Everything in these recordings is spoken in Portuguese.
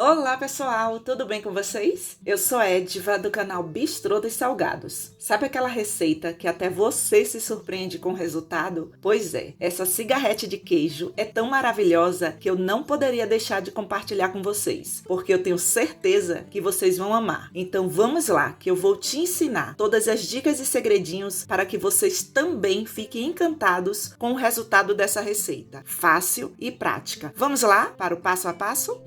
Olá pessoal, tudo bem com vocês? Eu sou Edva do canal Bistrô dos Salgados. Sabe aquela receita que até você se surpreende com o resultado? Pois é, essa cigarrete de queijo é tão maravilhosa que eu não poderia deixar de compartilhar com vocês, porque eu tenho certeza que vocês vão amar. Então vamos lá, que eu vou te ensinar todas as dicas e segredinhos para que vocês também fiquem encantados com o resultado dessa receita. Fácil e prática. Vamos lá para o passo a passo?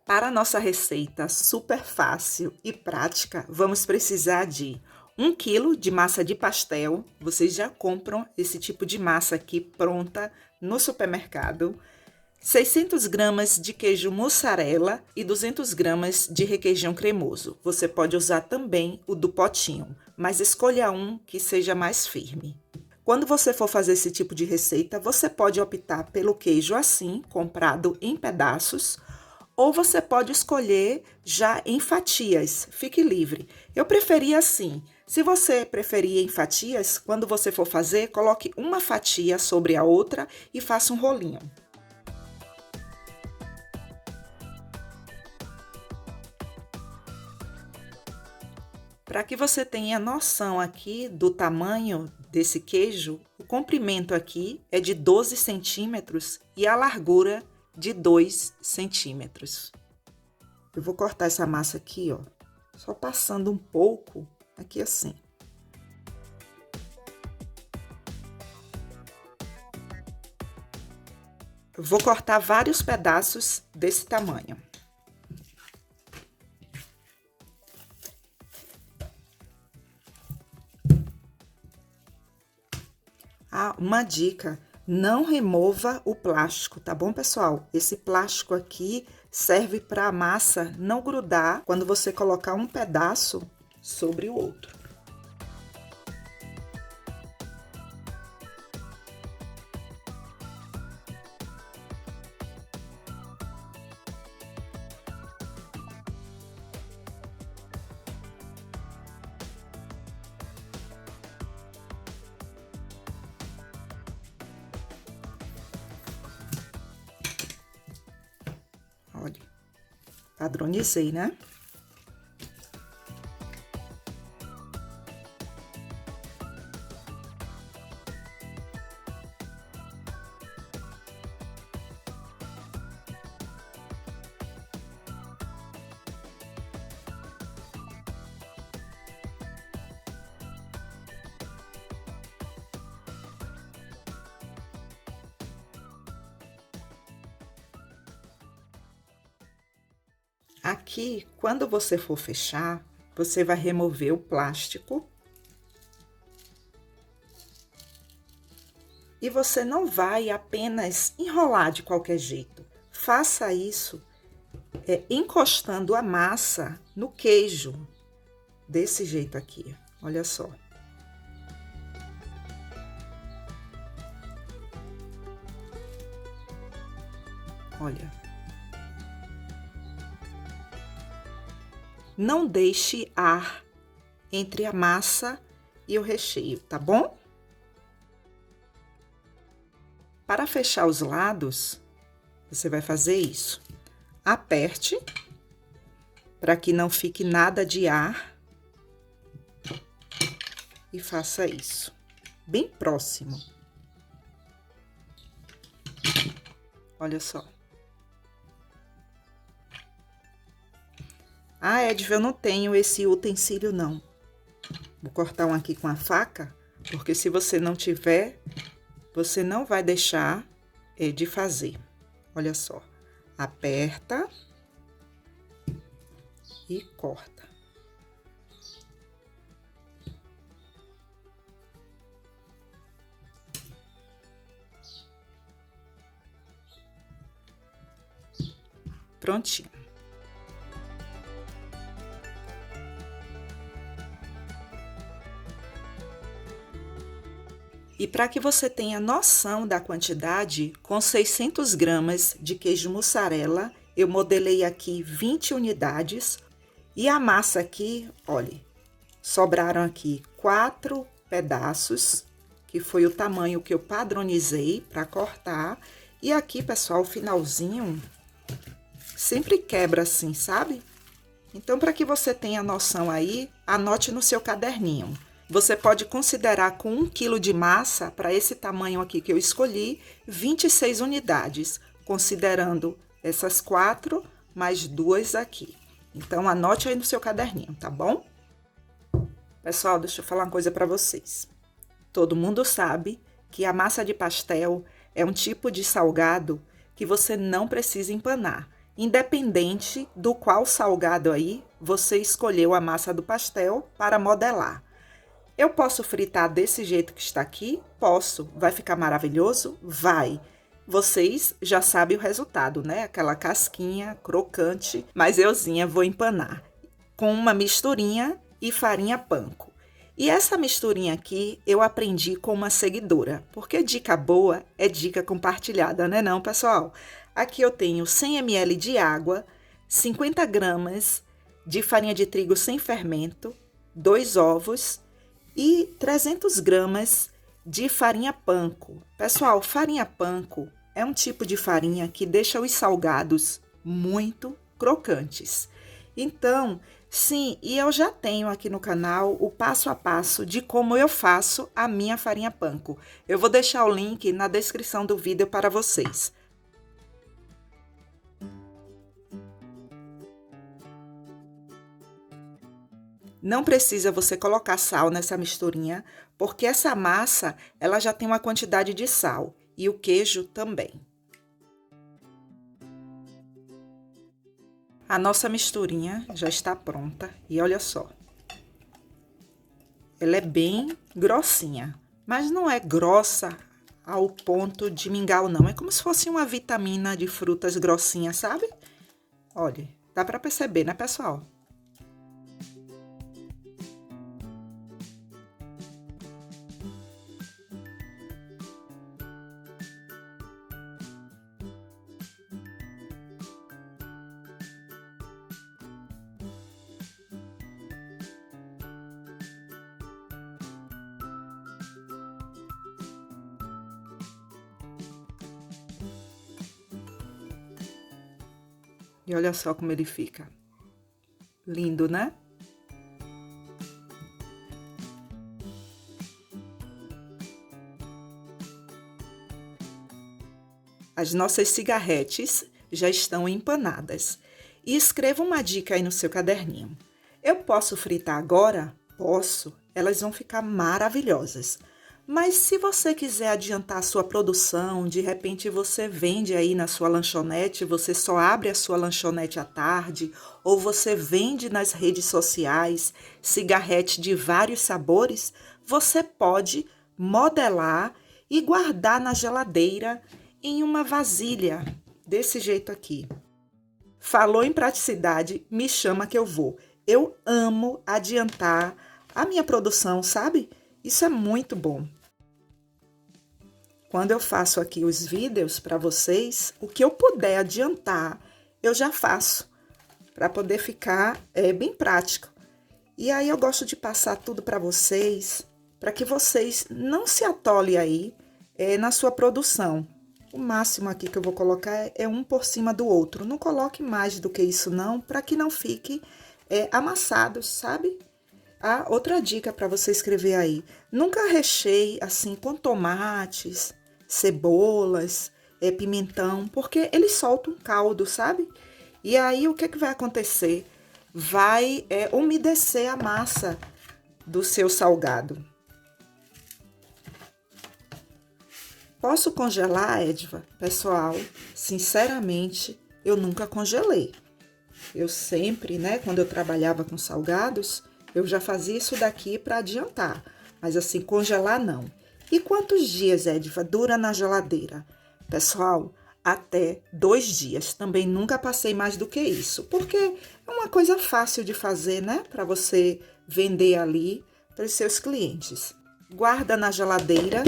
Para a nossa receita super fácil e prática, vamos precisar de 1 kg de massa de pastel. Vocês já compram esse tipo de massa aqui pronta no supermercado. 600 gramas de queijo mussarela e 200 gramas de requeijão cremoso. Você pode usar também o do potinho, mas escolha um que seja mais firme. Quando você for fazer esse tipo de receita, você pode optar pelo queijo assim, comprado em pedaços, ou você pode escolher já em fatias, fique livre. Eu preferi assim. Se você preferir em fatias, quando você for fazer, coloque uma fatia sobre a outra e faça um rolinho. Para que você tenha noção aqui do tamanho desse queijo, o comprimento aqui é de 12 centímetros e a largura de 2 centímetros. Eu vou cortar essa massa aqui, ó, só passando um pouco aqui assim. Eu vou cortar vários pedaços desse tamanho. Ah, uma dica. Não remova o plástico, tá bom, pessoal? Esse plástico aqui serve para a massa não grudar quando você colocar um pedaço sobre o outro. Olha, padronizei, né? Aqui, quando você for fechar, você vai remover o plástico. E você não vai apenas enrolar de qualquer jeito. Faça isso encostando a massa no queijo. Desse jeito aqui, olha só. Olha. Não deixe ar entre a massa e o recheio, tá bom? Para fechar os lados, você vai fazer isso. Aperte, para que não fique nada de ar. E faça isso, bem próximo. Olha só. Ah, Edva, eu não tenho esse utensílio, não. Vou cortar um aqui com a faca, porque se você não tiver, você não vai deixar de fazer. Olha só. Aperta e corta. Prontinho. E para que você tenha noção da quantidade, com 600 gramas de queijo mussarela, eu modelei aqui 20 unidades. E a massa aqui, olha, sobraram aqui 4 pedaços, que foi o tamanho que eu padronizei para cortar. E aqui, pessoal, o finalzinho, sempre quebra assim, sabe? Então, para que você tenha noção aí, anote no seu caderninho. Você pode considerar com 1 quilo de massa, para esse tamanho aqui que eu escolhi, 26 unidades, considerando essas 4 mais 2 aqui. Então, anote aí no seu caderninho, tá bom? Pessoal, deixa eu falar uma coisa para vocês. Todo mundo sabe que a massa de pastel é um tipo de salgado que você não precisa empanar. Independente do qual salgado aí você escolheu a massa do pastel para modelar. Eu posso fritar desse jeito que está aqui? Posso. Vai ficar maravilhoso? Vai. Vocês já sabem o resultado, né? Aquela casquinha crocante, mas euzinha vou empanar com uma misturinha e farinha panko. E essa misturinha aqui eu aprendi com uma seguidora, porque dica boa é dica compartilhada, né não, pessoal? Aqui eu tenho 100 ml de água, 50 gramas de farinha de trigo sem fermento, 2 ovos e 300 gramas de farinha panko. Pessoal, farinha panko é um tipo de farinha que deixa os salgados muito crocantes. Então, sim, e eu já tenho aqui no canal o passo a passo de como eu faço a minha farinha panko. Eu vou deixar o link na descrição do vídeo para vocês. Não precisa você colocar sal nessa misturinha, porque essa massa, ela já tem uma quantidade de sal e o queijo também. A nossa misturinha já está pronta e olha só. Ela é bem grossinha, mas não é grossa ao ponto de mingau não. É como se fosse uma vitamina de frutas grossinha, sabe? Olha, dá para perceber, né, pessoal? E olha só como ele fica. Lindo, né? As nossas cigarretes já estão empanadas. E escreva uma dica aí no seu caderninho. Eu posso fritar agora? Posso. Elas vão ficar maravilhosas. Mas se você quiser adiantar a sua produção, de repente você vende aí na sua lanchonete, você só abre a sua lanchonete à tarde, ou você vende nas redes sociais cigarrete de vários sabores, você pode modelar e guardar na geladeira em uma vasilha, desse jeito aqui. Falou em praticidade, me chama que eu vou. Eu amo adiantar a minha produção, sabe? Isso é muito bom. Quando eu faço aqui os vídeos para vocês, o que eu puder adiantar, eu já faço, para poder ficar bem prático. E aí eu gosto de passar tudo para vocês, para que vocês não se atolem aí na sua produção. O máximo aqui que eu vou colocar é um por cima do outro. Não coloque mais do que isso não, para que não fique amassados, sabe? Ah, outra dica para você escrever aí. Nunca recheie assim com tomates, cebolas, pimentão, porque eles soltam caldo, sabe? E aí o que vai acontecer? Vai umedecer a massa do seu salgado. Posso congelar, Edva? Pessoal, sinceramente, eu nunca congelei. Eu sempre, né, quando eu trabalhava com salgados, eu já fazia isso daqui para adiantar, mas assim, congelar não. E quantos dias, Edva, dura na geladeira? Pessoal, até 2 dias. Também nunca passei mais do que isso, porque é uma coisa fácil de fazer, né? Para você vender ali para os seus clientes. Guarda na geladeira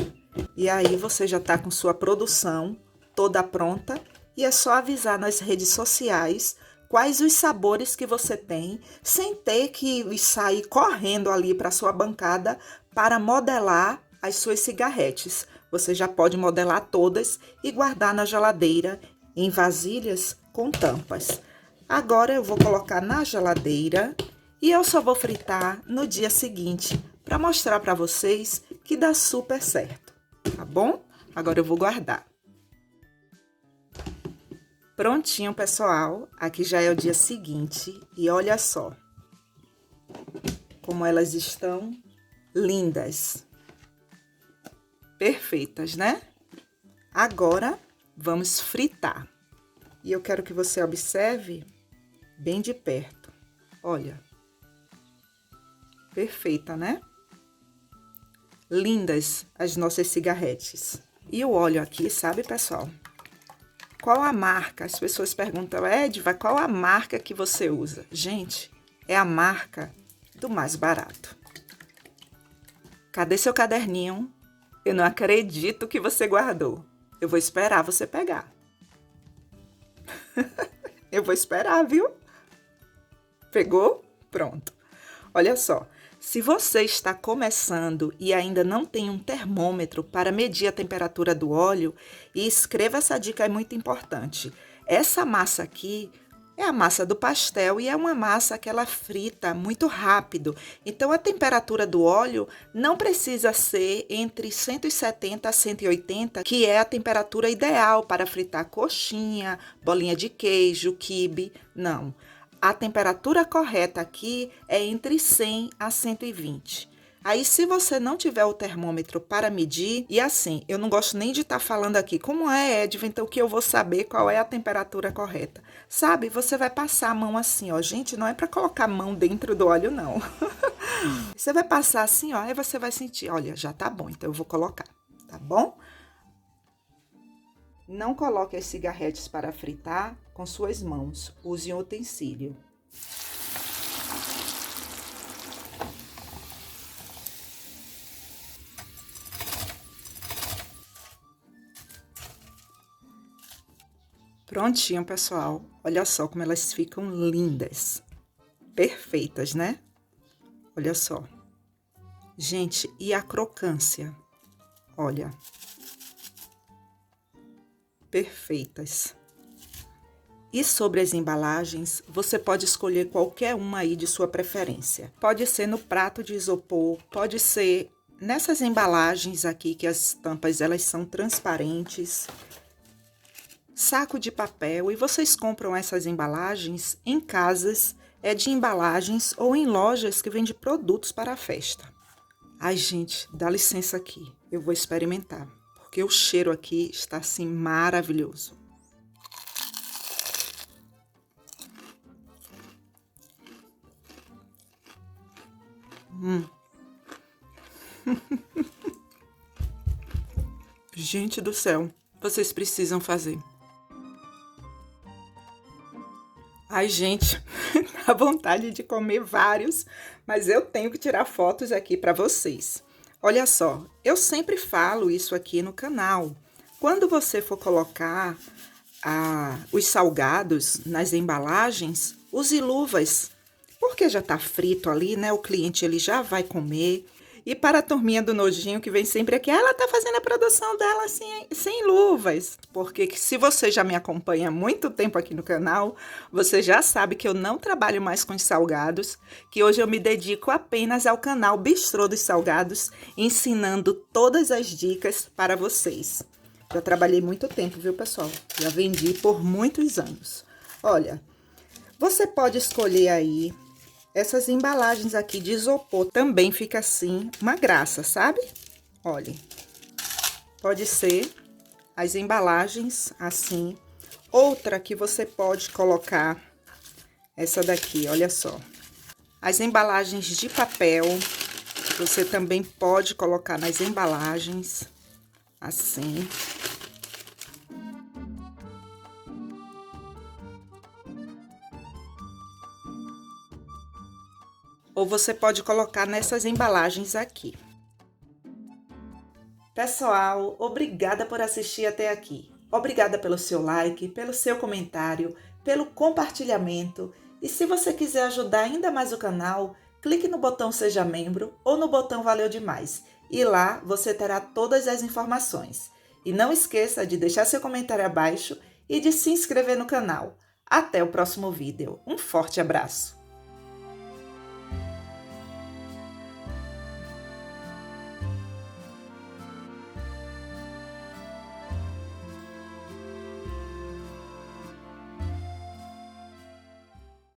e aí você já está com sua produção toda pronta e é só avisar nas redes sociais quais os sabores que você tem, sem ter que sair correndo ali para sua bancada para modelar as suas cigarretes. Você já pode modelar todas e guardar na geladeira em vasilhas com tampas. Agora eu vou colocar na geladeira e eu só vou fritar no dia seguinte para mostrar para vocês que dá super certo, tá bom? Agora eu vou guardar. Prontinho, pessoal. Aqui já é o dia seguinte e olha só como elas estão lindas. Perfeitas, né? Agora vamos fritar. E eu quero que você observe bem de perto. Olha. Perfeita, né? Lindas as nossas cigarretes. E o óleo aqui, sabe, pessoal? Qual a marca? As pessoas perguntam, Edva, qual a marca que você usa? Gente, é a marca do mais barato. Cadê seu caderninho? Eu não acredito que você guardou. Eu vou esperar você pegar. Eu vou esperar, viu? Pegou? Pronto. Olha só, se você está começando e ainda não tem um termômetro para medir a temperatura do óleo, e escreva essa dica, é muito importante. Essa massa aqui é a massa do pastel e é uma massa que ela frita muito rápido. Então, a temperatura do óleo não precisa ser entre 170 a 180, que é a temperatura ideal para fritar coxinha, bolinha de queijo, quibe. Não. A temperatura correta aqui é entre 100 a 120. Aí, se você não tiver o termômetro para medir, e assim, eu não gosto nem de estar falando aqui, como Edva, então que eu vou saber qual é a temperatura correta. Sabe, você vai passar a mão assim, ó. Gente, não é para colocar a mão dentro do óleo, não. Você vai passar assim, ó, aí você vai sentir, olha, já tá bom, então eu vou colocar, tá bom? Não coloque as cigarretes para fritar com suas mãos, use um utensílio. Prontinho, pessoal. Olha só como elas ficam lindas. Perfeitas, né? Olha só. Gente, e a crocância? Olha. Perfeitas. E sobre as embalagens, você pode escolher qualquer uma aí de sua preferência. Pode ser no prato de isopor, pode ser nessas embalagens aqui que as tampas elas são transparentes. Saco de papel, e vocês compram essas embalagens em casas de embalagens ou em lojas que vendem produtos para a festa. Ai, gente, dá licença aqui, eu vou experimentar, porque o cheiro aqui está assim maravilhoso. Gente do céu, vocês precisam fazer. Ai, gente, dá vontade de comer vários, mas eu tenho que tirar fotos aqui para vocês. Olha só, eu sempre falo isso aqui no canal. Quando você for colocar os salgados nas embalagens, use luvas, porque já tá frito ali, né? O cliente ele já vai comer. E para a turminha do nojinho que vem sempre aqui, ela tá fazendo a produção dela assim, sem luvas. Porque se você já me acompanha há muito tempo aqui no canal, você já sabe que eu não trabalho mais com os salgados, que hoje eu me dedico apenas ao canal Bistrô dos Salgados, ensinando todas as dicas para vocês. Já trabalhei muito tempo, viu, pessoal? Já vendi por muitos anos. Olha, você pode escolher aí. Essas embalagens aqui de isopor também fica assim, uma graça, sabe? Olha, pode ser as embalagens assim. Outra que você pode colocar, essa daqui, olha só. As embalagens de papel, você também pode colocar nas embalagens, assim. Ou você pode colocar nessas embalagens aqui. Pessoal, obrigada por assistir até aqui. Obrigada pelo seu like, pelo seu comentário, pelo compartilhamento. E se você quiser ajudar ainda mais o canal, clique no botão Seja Membro ou no botão Valeu Demais. E lá você terá todas as informações. E não esqueça de deixar seu comentário abaixo e de se inscrever no canal. Até o próximo vídeo. Um forte abraço!